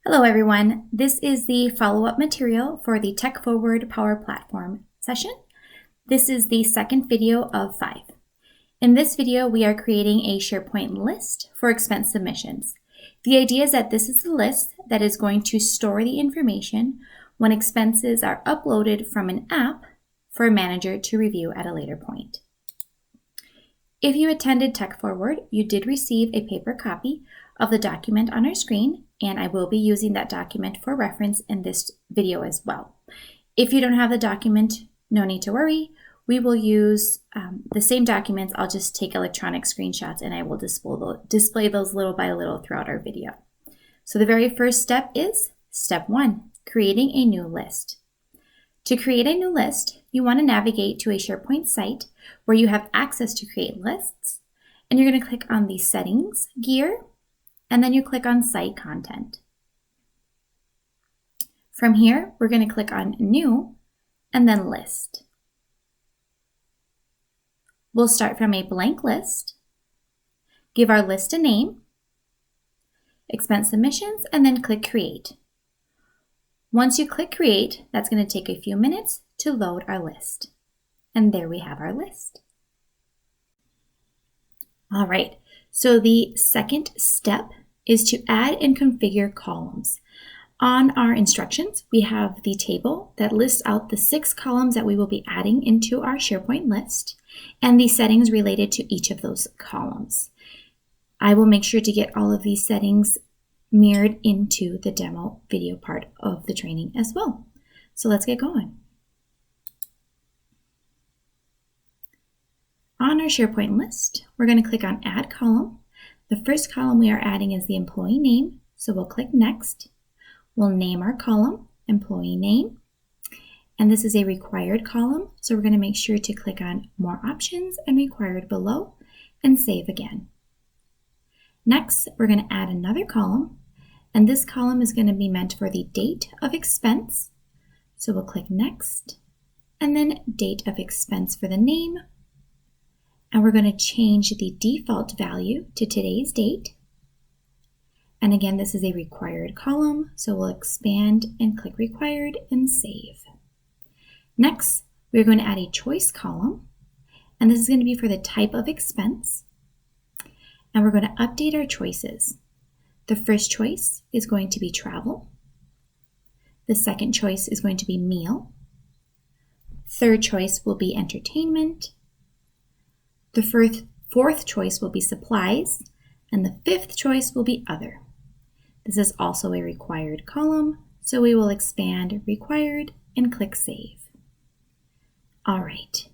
Hello everyone, this is the follow-up material for the Tech Forward Power Platform session. This is the second video of 5. In this video, we are creating a SharePoint list for expense submissions. The idea is that this is the list that is going to store the information when expenses are uploaded from an app for a manager to review at a later point. If you attended Tech Forward, you did receive a paper copy of the document on our screen, and I will be using that document for reference in this video as well. If you don't have the document, no need to worry. We will use the same documents. I'll just take electronic screenshots and I will display those little by little throughout our video. So the very first step is step 1, creating a new list. To create a new list, you want to navigate to a SharePoint site where you have access to create lists, and you're going to click on the settings gear, and then you click on Site Content. From here, we're going to click on New and then List. We'll start from a blank list, give our list a name, expense submissions, and then click Create. Once you click Create, that's going to take a few minutes to load our list. And there we have our list. All right, so the second step is to add and configure columns. On our instructions, we have the table that lists out the 6 columns that we will be adding into our SharePoint list and the settings related to each of those columns. I will make sure to get all of these settings mirrored into the demo video part of the training as well. So let's get going. On our SharePoint list, we're going to click on Add Column. The first column we are adding is the employee name, so we'll click Next. We'll name our column Employee Name, and this is a required column, so we're going to make sure to click on More Options and Required below and save again. Next, we're going to add another column, and this column is going to be meant for the date of expense, so we'll click Next, and then Date of Expense for the name. And we're going to change the default value to today's date. And again, this is a required column, so we'll expand and click Required and save. Next, we're going to add a choice column, and this is going to be for the type of expense. And we're going to update our choices. The first choice is going to be travel. The second choice is going to be meal. Third choice will be entertainment. The fourth choice will be supplies, and the fifth choice will be other. This is also a required column, so we will expand required and click save. All right,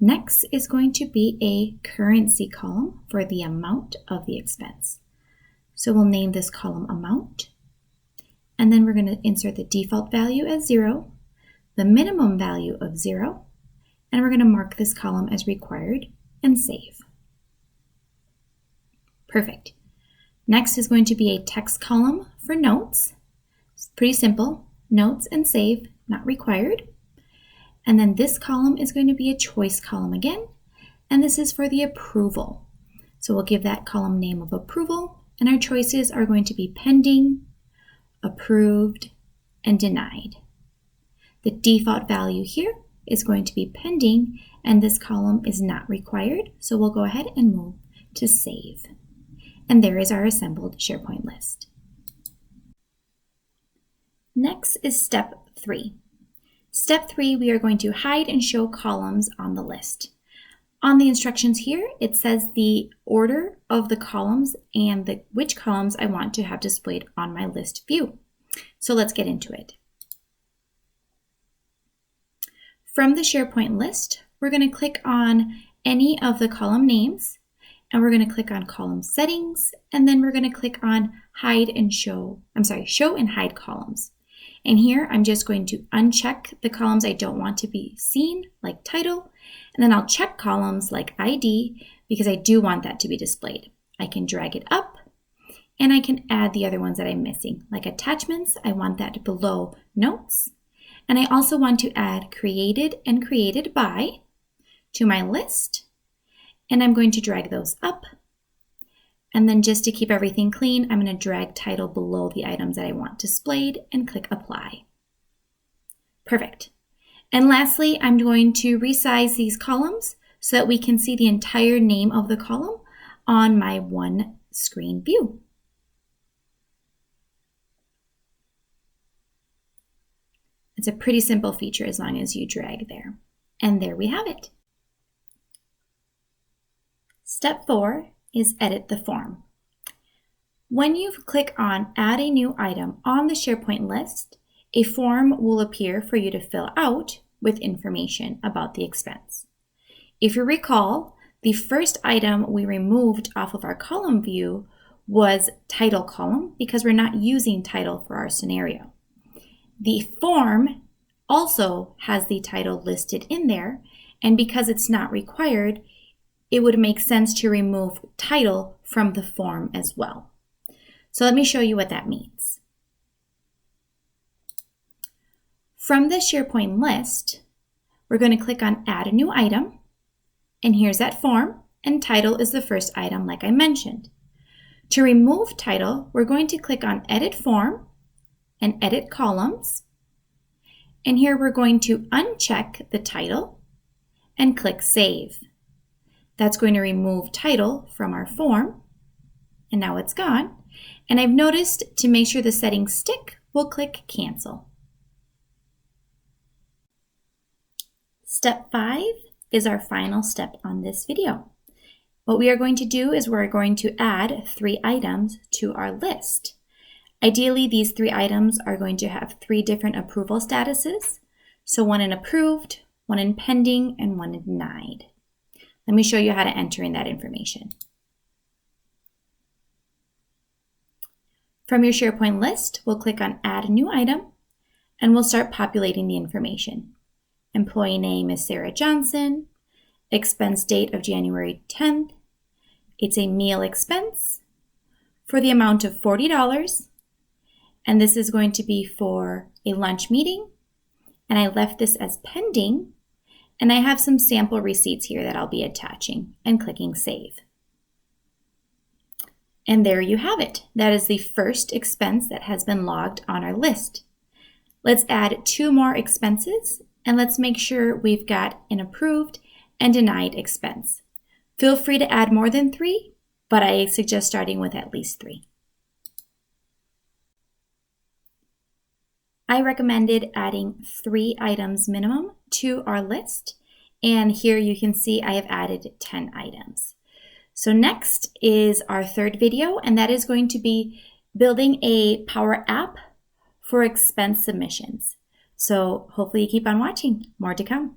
next is going to be a currency column for the amount of the expense. So we'll name this column amount, and then we're going to insert the default value as 0, the minimum value of 0, and we're going to mark this column as required and save. Perfect. Next is going to be a text column for notes. It's pretty simple. Notes and save, not required. And then this column is going to be a choice column again, and this is for the approval. So we'll give that column name of approval, and our choices are going to be pending, approved, and denied. The default value here is going to be pending, and this column is not required, so we'll go ahead and move to save. And there is our assembled SharePoint list. Next is step 3. Step 3, we are going to hide and show columns on the list. On the instructions here, it says the order of the columns and which columns I want to have displayed on my list view. So let's get into it. From the SharePoint list, we're going to click on any of the column names, and we're going to click on column settings, and then we're going to click on show and hide columns. And here I'm just going to uncheck the columns I don't want to be seen, like title, and then I'll check columns like ID because I do want that to be displayed. I can drag it up, and I can add the other ones that I'm missing, like attachments. I want that below notes. And I also want to add created and created by to my list. And I'm going to drag those up. And then just to keep everything clean, I'm going to drag title below the items that I want displayed and click apply. Perfect. And lastly, I'm going to resize these columns so that we can see the entire name of the column on my one screen view. It's a pretty simple feature as long as you drag there. And there we have it. Step 4 is edit the form. When you click on Add a New Item on the SharePoint list, a form will appear for you to fill out with information about the expense. If you recall, the first item we removed off of our column view was title column because we're not using title for our scenario. The form also has the title listed in there, and because it's not required, it would make sense to remove title from the form as well. So let me show you what that means. From the SharePoint list, we're going to click on Add a New Item, and here's that form, and title is the first item like I mentioned. To remove title, we're going to click on Edit Form and Edit Columns, and here we're going to uncheck the title and click Save. That's going to remove title from our form, and now it's gone. And I've noticed to make sure the settings stick, we'll click Cancel. Step 5 is our final step on this video. What we are going to do is we're going to add 3 items to our list. Ideally, these 3 items are going to have 3 different approval statuses. So one in approved, one in pending, and one in denied. Let me show you how to enter in that information. From your SharePoint list, we'll click on Add a New Item, and we'll start populating the information. Employee name is Sarah Johnson. Expense date of January 10th. It's a meal expense for the amount of $40. And this is going to be for a lunch meeting. And I left this as pending. And I have some sample receipts here that I'll be attaching and clicking Save. And there you have it. That is the first expense that has been logged on our list. Let's add 2 more expenses, and let's make sure we've got an approved and denied expense. Feel free to add more than 3, but I suggest starting with at least 3. I recommended adding 3 items minimum to our list, and here you can see I have added 10 items. So next is our third video, and that is going to be building a Power App for expense submissions. So hopefully you keep on watching. More to come.